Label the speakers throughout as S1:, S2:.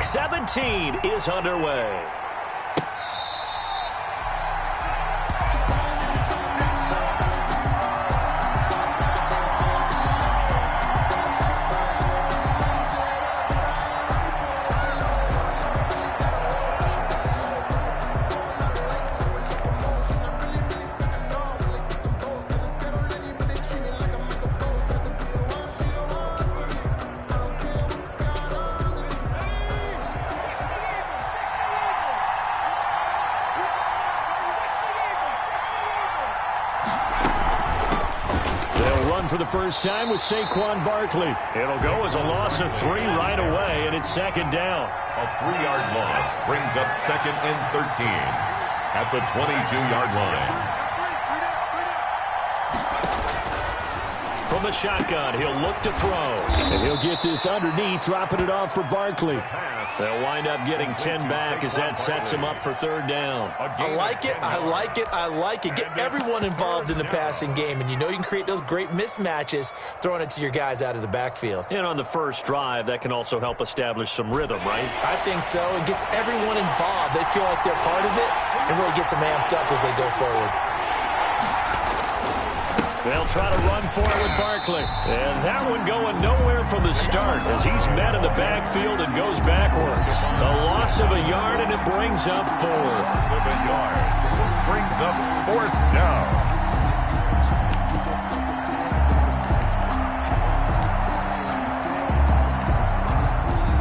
S1: Week 17 is underway. For the first time with Saquon Barkley. It'll go as a loss of 3 right away, and it's second down.
S2: A 3-yard loss brings up second and 13 at the 22-yard line.
S1: From the shotgun, he'll look to throw. And he'll get this underneath, dropping it off for Barkley. They'll wind up getting 10 back as that sets him up for third down.
S3: I like it, I like it, I like it. Get everyone involved in the passing game, and you know you can create those great mismatches throwing it to your guys out of the backfield.
S1: And on the first drive, that can also help establish some rhythm, right?
S3: I think so. It gets everyone involved. They feel like they're part of it and really gets them amped up as they go forward.
S1: They'll try to run for it with Barkley. And that one going nowhere from the start as he's met in the backfield and goes backwards. A loss of a yard, and it brings up 4th.
S2: Loss of a yard brings up 4th down.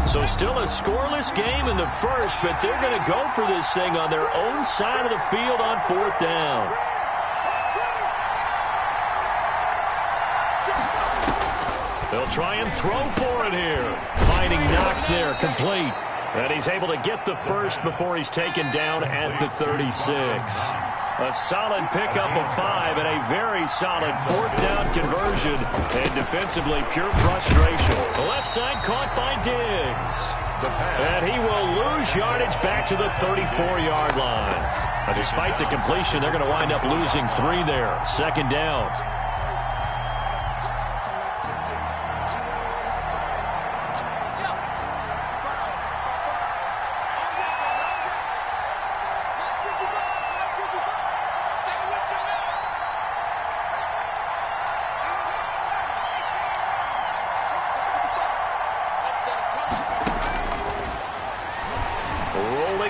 S1: So still a scoreless game in the first, but they're going to go for this thing on their own side of the field on 4th down. They'll try and throw for it here. Finding Knox there, complete. And he's able to get the first before he's taken down at the 36. A solid pickup of 5 and a very solid 4th down conversion. And defensively, pure frustration. The left side caught by Diggs. And he will lose yardage back to the 34-yard line. But despite the completion, they're going to wind up losing 3 there. Second down.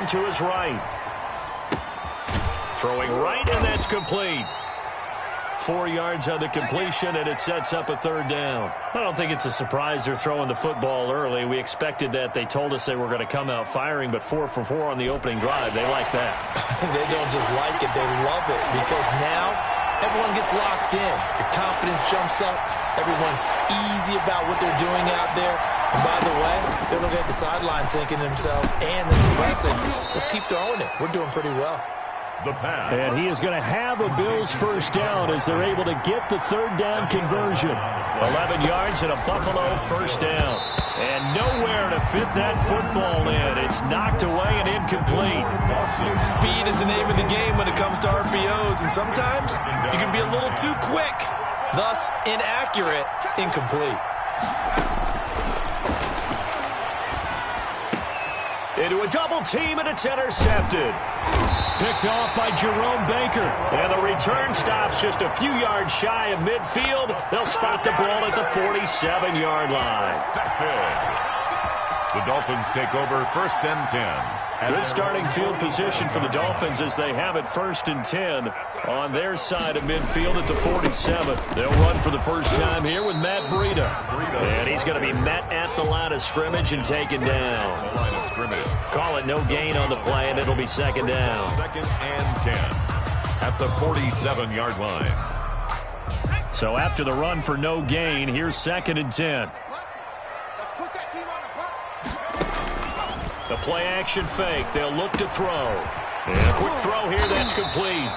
S1: To his right. Throwing right, and that's complete. 4 yards on the completion, and it sets up a 3rd down. I don't think it's a surprise they're throwing the football early. We expected that. They told us they were going to come out firing, but 4 for 4 on the opening drive. They like that.
S3: They don't just like it, they love it, because now everyone gets locked in. Your confidence jumps up. Everyone's easy about what they're doing out there. And by the way, they're looking at the sideline thinking to themselves and expressing, let's keep throwing it. We're doing pretty well.
S2: The pass.
S1: And he is going to have a Bills first down as they're able to get the 3rd down conversion. 11 yards and a Buffalo first down. And nowhere to fit that football in. It's knocked away and incomplete.
S3: Speed is the name of the game when it comes to RPOs. And sometimes you can be a little too quick. Thus, inaccurate, incomplete.
S1: Into a double team, and it's intercepted. Picked off by Jerome Baker. And the return stops just a few yards shy of midfield. They'll spot the ball at the 47-yard line.
S2: The Dolphins take over 1st and 10.
S1: Good starting field position for the Dolphins as they have it 1st and 10 on their side of midfield at the 47. They'll run for the first time here with Matt Breida. And he's going to be met at the line of scrimmage and taken down.
S2: The line of scrimmage.
S1: Call it no gain on the play, and it'll be second down.
S2: 2nd and 10 at the 47-yard line.
S1: So after the run for no gain, here's 2nd and 10. The play-action fake. They'll look to throw. And a quick throw here. That's complete.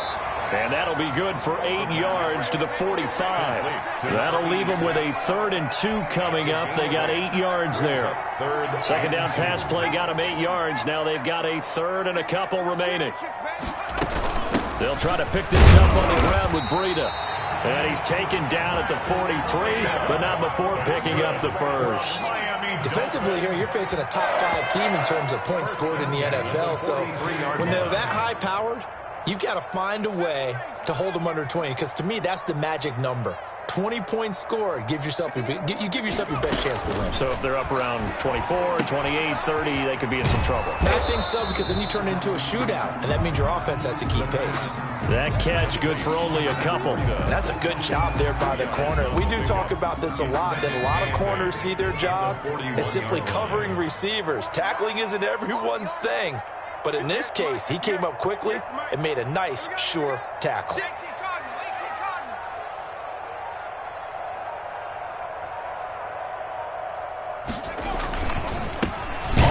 S1: And that'll be good for 8 yards to the 45. That'll leave them with a 3rd and 2 coming up. They got 8 yards there. Second down pass play got them 8 yards. Now they've got a 3rd and a couple remaining. They'll try to pick this up on the ground with Breida. And he's taken down at the 43, but not before picking up the first.
S3: Defensively here, you're facing a top 5 team in terms of points scored in the NFL. So when they're that high-powered, you've got to find a way to hold them under 20, because to me, that's the magic number. 20 points scored, you give yourself your best chance to win.
S1: So if they're up around 24, 28, 30, they could be in some trouble.
S3: And I think so, because then you turn it into a shootout, and that means your offense has to keep pace.
S1: That catch good for only a couple.
S3: That's a good job there by the corner. We do talk about this a lot, that a lot of corners see their job as simply covering receivers. Tackling isn't everyone's thing. But in this case, he came up quickly and made a nice, sure tackle.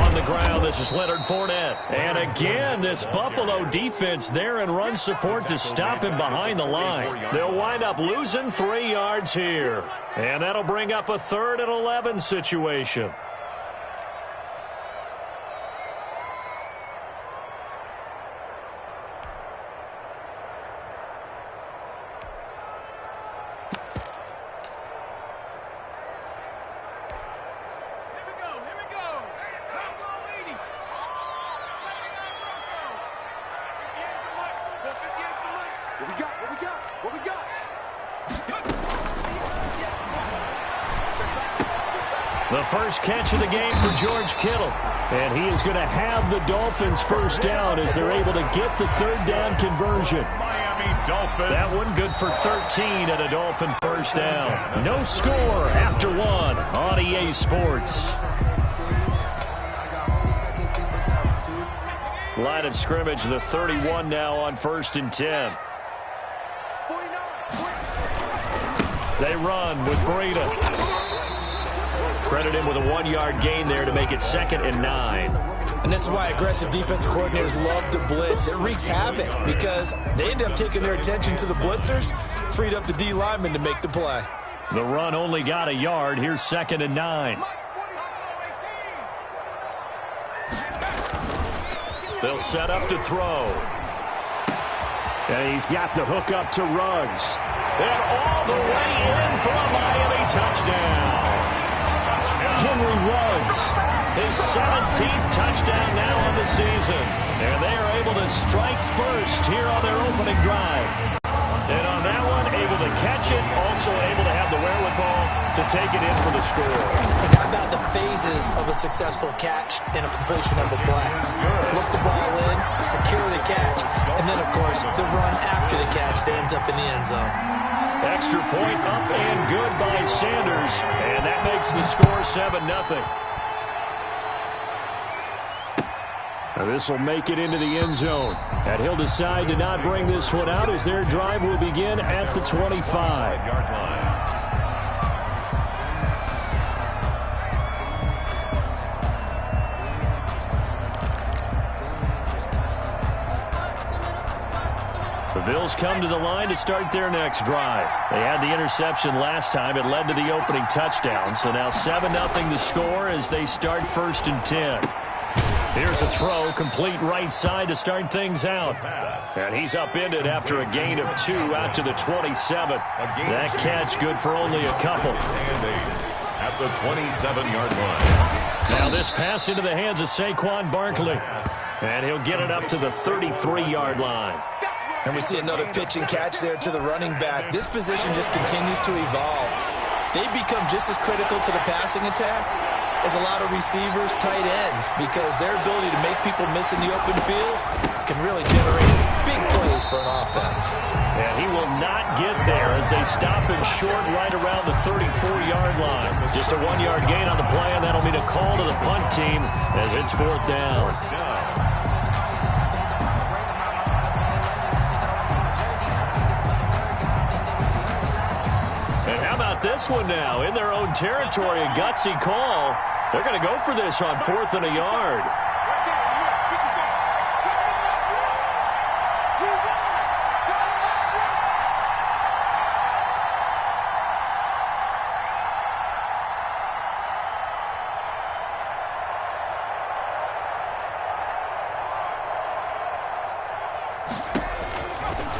S1: On the ground, this is Leonard Fournette. And again, this Buffalo defense there in run support to stop him behind the line. They'll wind up losing 3 yards here. And that'll bring up a 3rd and 11 situation. The first catch of the game for George Kittle. And he is going to have the Dolphins first down as they're able to get the 3rd down conversion. That one good for 13 at a Dolphin first down. No score after 1 on EA Sports. Line of scrimmage, the 31 now on 1st and 10. They run with Breida. Credit him with a 1-yard gain there to make it 2nd and 9.
S3: And this is why aggressive defense coordinators love to blitz. It wreaks havoc because they end up taking their attention to the blitzers, freed up the D lineman to make the play.
S1: The run only got a yard. Here's 2nd and 9. They'll set up to throw. And he's got the hook up to Ruggs. And all the way in for a Miami touchdown. Henry Ruggs, his 17th touchdown now on the season. And they are able to strike first here on their opening drive. And on that one, able to catch it, also able to have the wherewithal to take it in for the score.
S3: How about the phases of a successful catch and a completion of a play? Look the ball in, secure the catch, and then, of course, the run after the catch that ends up in the end zone.
S1: Extra point up and good by Sanders, and that makes the score 7-0. Now this will make it into the end zone, and he'll decide to not bring this one out as their drive will begin at the 25-yard line. The Bills come to the line to start their next drive. They had the interception last time. It led to the opening touchdown. So now 7-0 the score as they start 1st and 10. Here's a throw, complete right side to start things out. And he's upended after a gain of 2 out to the 27. That catch good for only a couple.
S2: At the 27-yard line.
S1: Now this pass into the hands of Saquon Barkley. And he'll get it up to the 33-yard line.
S3: And we see another pitch and catch there to the running back. This position just continues to evolve. They become just as critical to the passing attack as a lot of receivers, tight ends, because their ability to make people miss in the open field can really generate big plays for an offense.
S1: And he will not get there as they stop him short right around the 34-yard line. Just a 1-yard gain on the play, and that'll mean a call to the punt team as it's 4th down. This one now in their own territory, a gutsy call. They're going to go for this on 4th and a yard.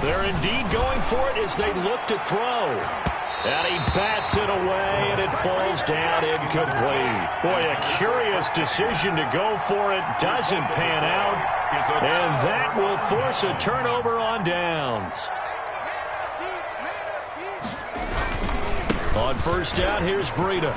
S1: They're indeed going for it as they look to throw. And he bats it away, and it falls down incomplete. Boy, a curious decision to go for it. Doesn't pan out. And that will force a turnover on downs. On first down, here's Breida.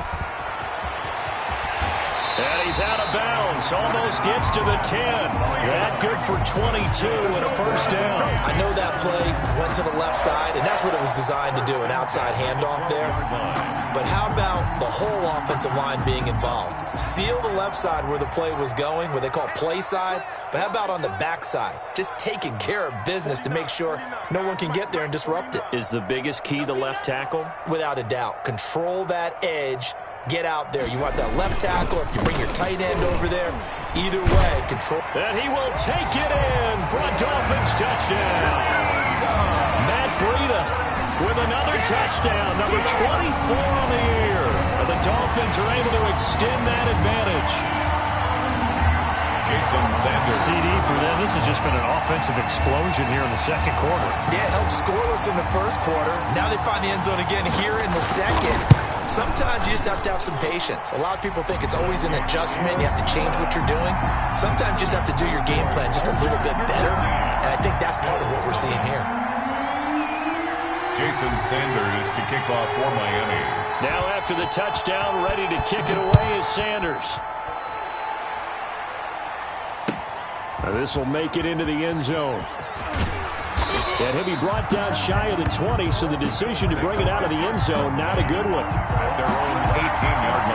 S1: And he's out of bounds. Almost gets to the 10. That good for 22 and a first down.
S3: I know that play went to the left side, and that's what it was designed to do, an outside handoff there. But how about the whole offensive line being involved? Seal the left side where the play was going, what they call play side. But how about on the back side? Just taking care of business to make sure no one can get there and disrupt it.
S1: Is the biggest key the left tackle?
S3: Without a doubt. Control that edge. Get out there. You want that left tackle, if you bring your tight end over there, either way, control.
S1: And he will take it in for a Dolphins touchdown. Matt Breida with another touchdown, number 24 on the year. And the Dolphins are able to extend that advantage.
S2: Jason Sanders.
S1: CD for them. This has just been an offensive explosion here in the second quarter.
S3: Yeah, held scoreless in the first quarter. Now they find the end zone again here in the second. Sometimes you just have to have some patience. A lot of people think it's always an adjustment. You have to change what you're doing. Sometimes you just have to do your game plan just a little bit better. And I think that's part of what we're seeing here.
S2: Jason Sanders to kick off for Miami.
S1: Now after the touchdown, ready to kick it away is Sanders. This will make it into the end zone. And he'll be brought down shy of the 20, so the decision to bring it out of the end zone, not a good one.
S2: At their own 18-yard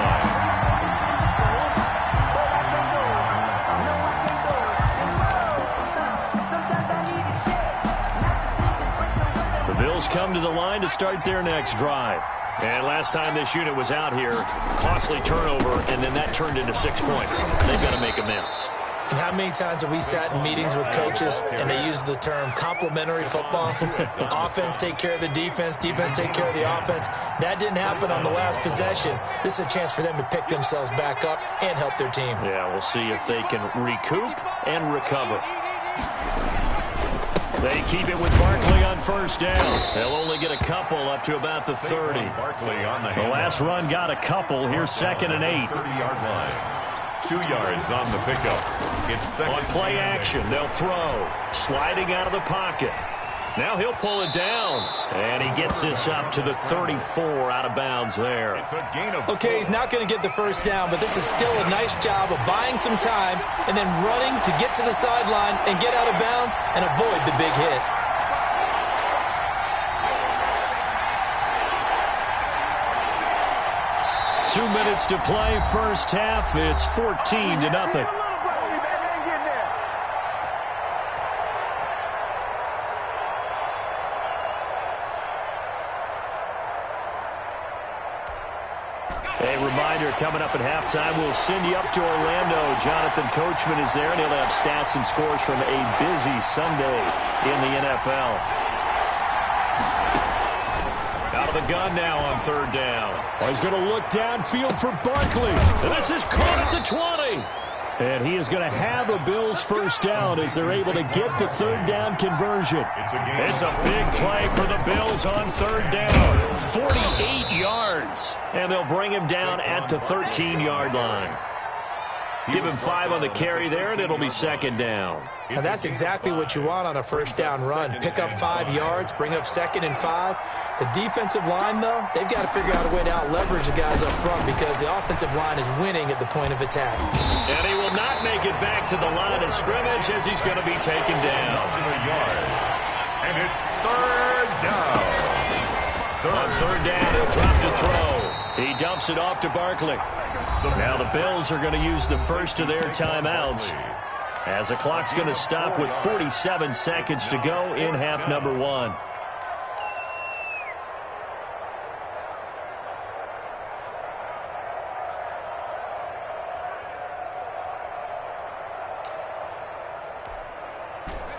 S2: line.
S1: The Bills come to the line to start their next drive. And last time this unit was out here, costly turnover, and then that turned into 6 points. They've got to make amends.
S3: And how many times have we sat in meetings with coaches and they use the term complementary football? Offense take care of the defense, defense take care of the offense. That didn't happen on the last possession. This is a chance for them to pick themselves back up and help their team.
S1: Yeah, we'll see if they can recoup and recover. They keep it with Barkley on first down. They'll only get a couple up to about the 30. The last run got a couple. Here's 2nd and 8.
S2: 30-yard line. 2 yards on the pickup. It's second.
S1: On play action, they'll throw. Sliding out of the pocket. Now he'll pull it down. And he gets this up to the 34 out of bounds there.
S2: It's a gain of
S3: okay, he's not going to get the first down, but this is still a nice job of buying some time and then running to get to the sideline and get out of bounds and avoid the big hit.
S1: Two minutes to play first half. It's 14-0. A reminder, coming up at halftime, we'll send you up to Orlando. Jonathan Coachman is there, and he'll have stats and scores from a busy Sunday in the NFL. Out of the gun now on third down. Oh, he's going to look downfield for Barkley. And this is caught at the 20. And he is going to have a Bills first down as they're able to get the third down conversion. It's a big play for the Bills on third down. 48 yards. And they'll bring him down at the 13-yard line. Give him 5 on the carry there, and it'll be second down.
S3: And that's exactly what you want on a first down run. Pick up 5 yards, bring up 2nd and 5. The defensive line, though, they've got to figure out a way to out-leverage the guys up front because the offensive line is winning at the point of attack.
S1: And he will not make it back to the line of scrimmage as he's going to be taken down.
S2: And it's third down.
S1: On third down, he'll drop to throw. He dumps it off to Barkley. Now the Bills are going to use the first of their timeouts as the clock's going to stop with 47 seconds to go in half number 1.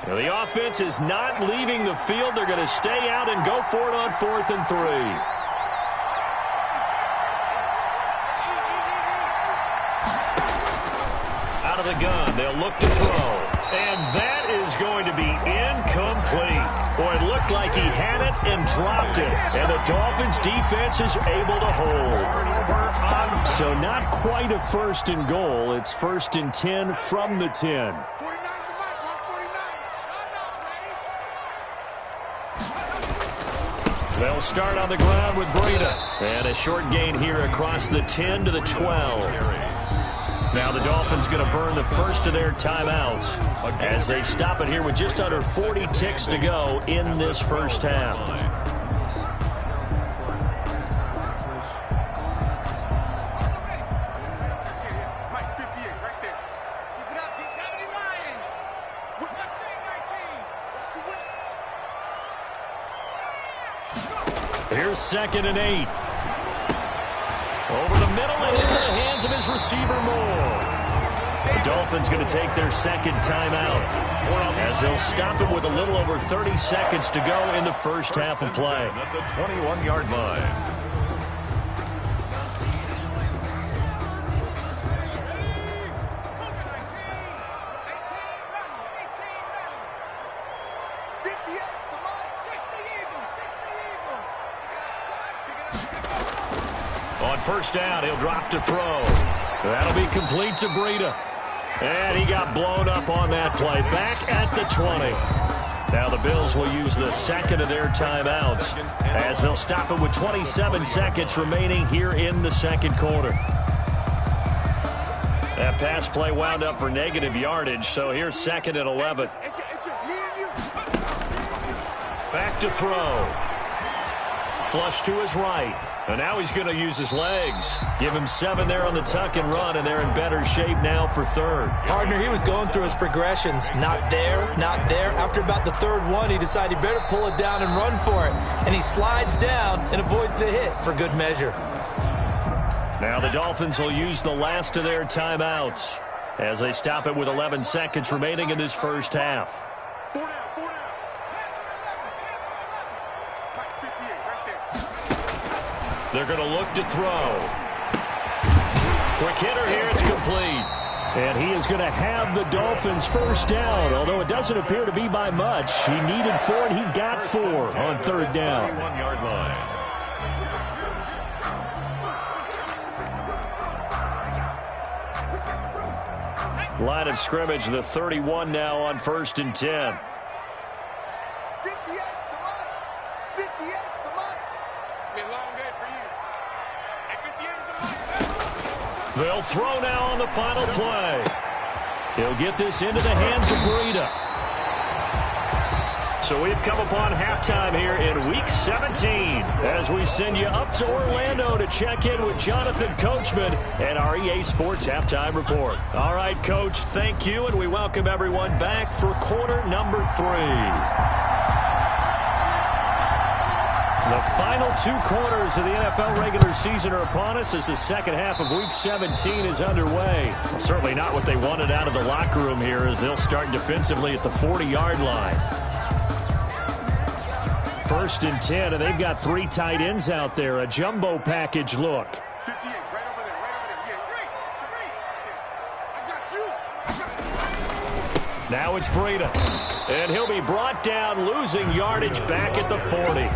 S1: Now the offense is not leaving the field. They're going to stay out and go for it on 4th and 3. Of the gun, they'll look to throw, and that is going to be incomplete. Boy, it looked like he had it and dropped it. And the Dolphins defense is able to hold. So not quite a 1st and goal. It's 1st and 10 from the 10. They'll start on the ground with Breida. And a short gain here across the 10 to the 12. Now the Dolphins going to burn the first of their timeouts as they stop it here with just under 40 ticks to go in this first half. Here's 2nd and 8. Over the middle and into the hands of his receiver Moore. The Dolphins going to take their 2nd timeout as they'll stop it with a little over 30 seconds to go in the first half of play.
S2: At the 21-yard line.
S1: On first down, he'll drop to throw. That'll be complete to Breida. And he got blown up on that play. Back at the 20. Now the Bills will use the 2nd of their timeouts as they'll stop it with 27 seconds remaining here in the 2nd quarter. That pass play wound up for negative yardage, so here's 2nd and 11. Back to throw. Flush to his right. And now he's going to use his legs. Give him 7 there on the tuck and run, and they're in better shape now for 3rd.
S3: Partner, he was going through his progressions. Not there, not there. After about the 3rd one, he decided he better pull it down and run for it. And he slides down and avoids the hit for good measure.
S1: Now the Dolphins will use the last of their timeouts as they stop it with 11 seconds remaining in this first half. They're going to look to throw. Quick hitter here, it's complete. And he is going to have the Dolphins first down, although it doesn't appear to be by much. He needed 4, and he got 4 on 3rd down.
S2: 21-yard line.
S1: Line of scrimmage, the 31 now on 1st and 10. They'll throw now on the final play. He'll get this into the hands of Breida. So we've come upon halftime here in Week 17 as we send you up to Orlando to check in with Jonathan Coachman and our EA Sports Halftime Report. All right, Coach, thank you, and we welcome everyone back for quarter number 3. The final 2 quarters of the NFL regular season are upon us as the second half of Week 17 is underway. Well, certainly not what they wanted out of the locker room here as they'll start defensively at the 40-yard line. 1st and 10, and they've got 3 tight ends out there. A jumbo package look. Now it's Breida. And he'll be brought down, losing yardage back at the 40.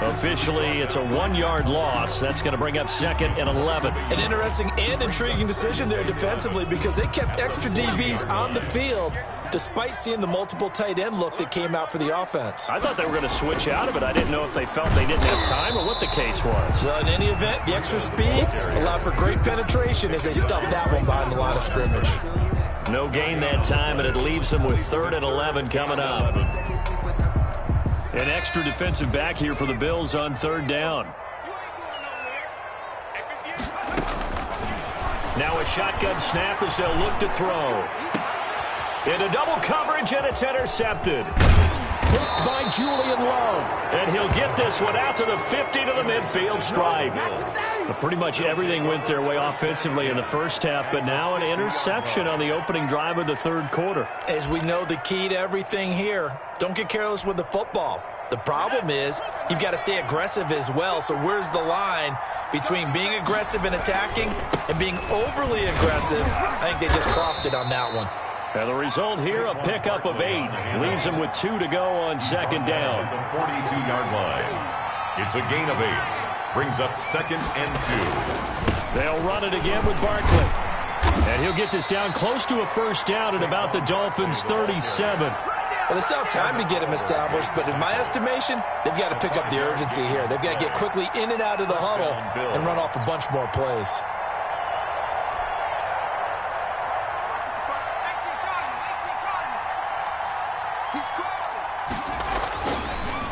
S1: Officially, it's a 1-yard loss. That's going to bring up 2nd and 11.
S3: An interesting and intriguing decision there defensively because they kept extra DBs on the field despite seeing the multiple tight end look that came out for the offense.
S1: I thought they were going to switch out of it. I didn't know if they felt they didn't have time or what the case was.
S3: Well, in any event, the extra speed allowed for great penetration as they stuffed that one behind the line of scrimmage.
S1: No gain that time, and it leaves them with 3rd and 11 coming up. An extra defensive back here for the Bills on 3rd down. Now a shotgun snap as they'll look to throw. Into double coverage, and it's intercepted. Picked by Julian Love. And he'll get this one out to the 50 to the midfield stripe. Pretty much everything went their way offensively in the first half, but now an interception on the opening drive of the 3rd quarter.
S3: As we know, the key to everything here, don't get careless with the football. The problem is you've got to stay aggressive as well. So where's the line between being aggressive and attacking and being overly aggressive? I think they just crossed it on that one.
S1: And the result here, a pickup of 8. Leaves him with 2 to go on second down.
S2: The 42-yard line. It's a gain of 8. Brings up second and 2.
S1: They'll run it again with Barkley. And he'll get this down close to a first down at about the Dolphins' 37.
S3: Well, they still have time to get him established, but in my estimation, they've got to pick up the urgency here. They've got to get quickly in and out of the huddle and run off a bunch more plays.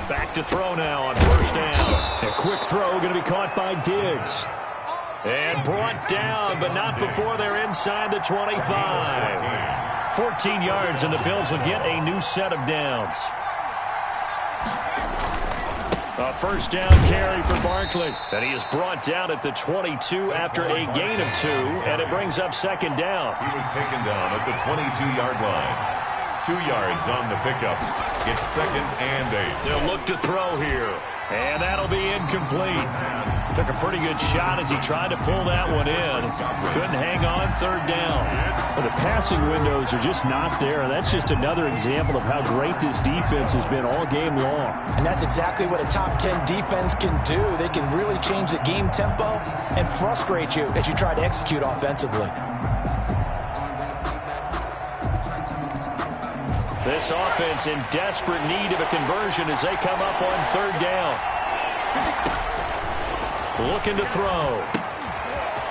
S1: Back to throw now on first down. A quick throw going to be caught by Diggs. And brought down, but not before they're inside the 25. 14 yards, and the Bills will get a new set of downs. A first down carry for Barkley. And he is brought down at the 22 after a gain of 2, and it brings up second down.
S2: He was taken down at the 22-yard line. 2 yards on the pickup. It's second and 8.
S1: They'll look to throw here. And that'll be incomplete. Took a pretty good shot as he tried to pull that one in. Couldn't hang on third down.
S4: Well, the passing windows are just not there. That's just another example of how great this defense has been all game long.
S3: And that's exactly what a top 10 defense can do. They can really change the game tempo and frustrate you as you try to execute offensively.
S1: This offense in desperate need of a conversion as they come up on third down. Looking to throw.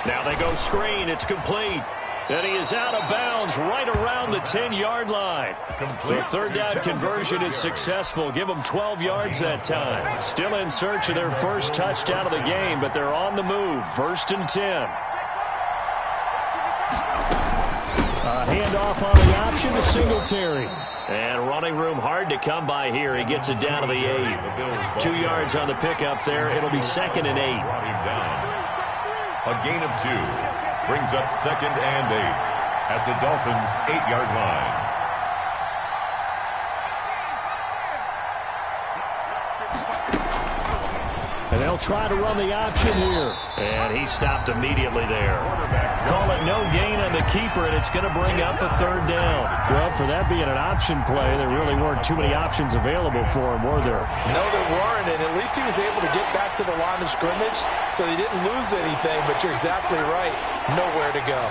S1: Now they go screen. It's complete. And he is out of bounds right around the 10-yard line. The third down conversion is successful. Give them 12 yards that time. Still in search of their first touchdown of the game, but they're on the move. First and 10.
S4: A handoff on the option to Singletary.
S1: And running room hard to come by here. He gets it down to the 8. 2 yards on the pickup there. It'll be second and 8.
S2: A gain of 2 brings up second and 8 at the Dolphins' 8-yard line.
S4: And they'll try to run the option here.
S1: And he stopped immediately there. Call it no gain on the keeper, and it's going to bring up a third down.
S4: Well, for that being an option play, there really weren't too many options available for him, were there?
S3: No, there weren't, and at least he was able to get back to the line of scrimmage, so he didn't lose anything, but you're exactly right. Nowhere to go.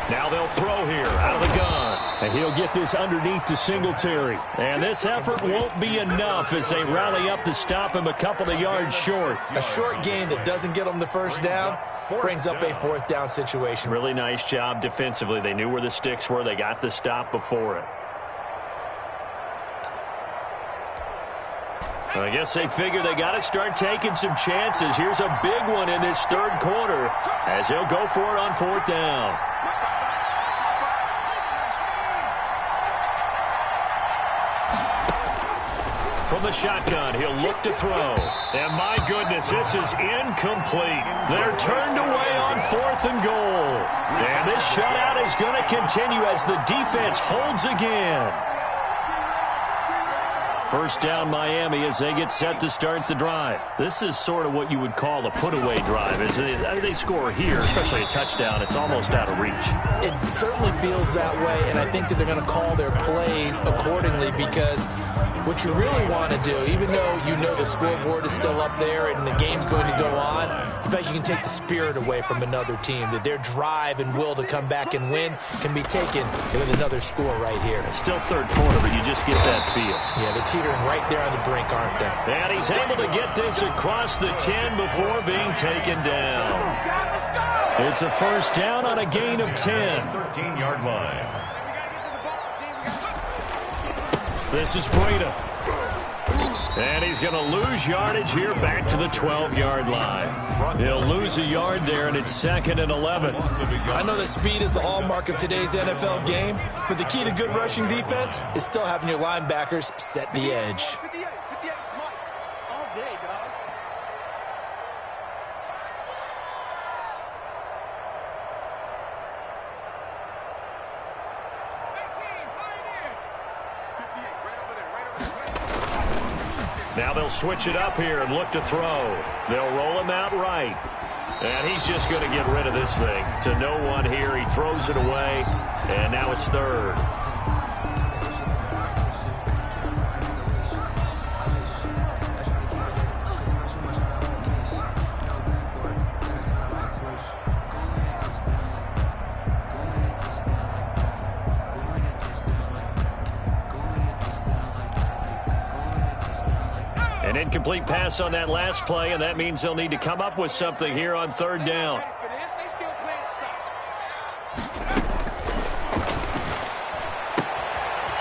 S1: Now they'll throw here out of the gun.
S4: And he'll get this underneath to Singletary.
S1: And this effort won't be enough as they rally up to stop him a couple of yards short.
S3: A short gain that doesn't get them the first down brings up a fourth down situation.
S1: Really nice job defensively. They knew where the sticks were. They got the stop before it. I guess they figure they got to start taking some chances. Here's a big one in this third quarter as he'll go for it on fourth down. From the shotgun, he'll look to throw. And my goodness, this is incomplete. They're turned away on fourth and goal. And this shutout is going to continue as the defense holds again. First down Miami as they get set to start the drive. This is sort of what you would call a put-away drive. As they score here, especially a touchdown, it's almost out of reach.
S3: It certainly feels that way, and I think that they're going to call their plays accordingly because what you really want to do, even though you know the scoreboard is still up there and the game's going to go on, in fact, you can take the spirit away from another team, that their drive and will to come back and win can be taken with another score right here.
S1: It's still third quarter, but you just get that feel.
S3: Yeah, they're teetering right there on the brink, aren't they?
S1: And he's able to get this across the 10 before being taken down. It's a first down on a gain of 10.
S2: 13-yard line.
S1: This is Breda. And he's going to lose yardage here back to the 12-yard line. He'll lose a yard there, and it's second and 11.
S3: I know that speed is the hallmark of today's NFL game, but the key to good rushing defense is still having your linebackers set the edge.
S1: Now they'll switch it up here and look to throw. They'll roll him out right. And he's just going to get rid of this thing. To no one here. He throws it away. And now it's third. An incomplete pass on that last play, and that means they'll need to come up with something here on third down.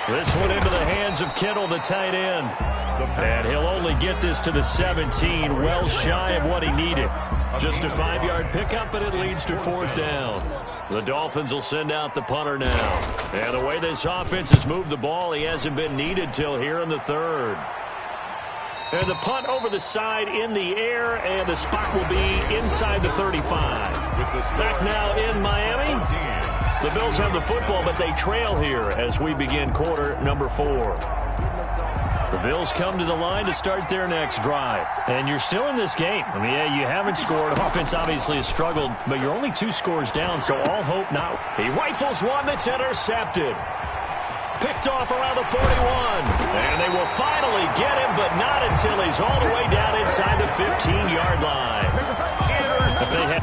S1: This one into the hands of Kittle, the tight end. And he'll only get this to the 17, well shy of what he needed. Just a 5-yard pickup, but it leads to fourth down. The Dolphins will send out the punter now. And the way this offense has moved the ball, he hasn't been needed till here in the third. And the punt over the side in the air, and the spot will be inside the 35. Back now in Miami. The Bills have the football, but they trail here as we begin quarter number 4. The Bills come to the line to start their next drive. And you're still in this game. I mean, yeah, you haven't scored. Offense obviously has struggled, but you're only 2 scores down, so all hope now. He rifles one that's intercepted. Picked off around the 41. And they will finally get him, but not until he's all the way down inside the 15-yard line. If they had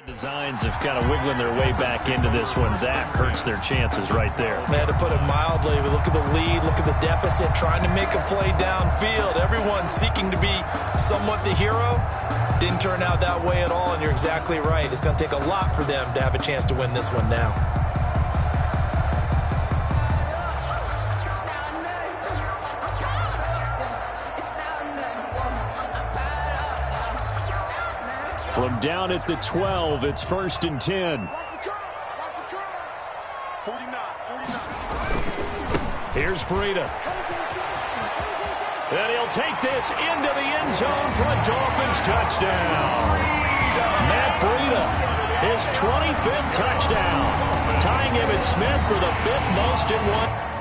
S1: designs of kind of wiggling their way back into this one, that hurts their chances right there.
S3: Man, to put it mildly, look at the lead, look at the deficit, trying to make a play downfield. Everyone seeking to be somewhat the hero. Didn't turn out that way at all, and you're exactly right. It's going to take a lot for them to have a chance to win this one now.
S4: From down at the 12, it's 1st and 10.
S1: Here's Breida. And he'll take this into the end zone for a Dolphins touchdown. Matt Breida, his 25th touchdown, tying Emmitt Smith for the 5th most in one.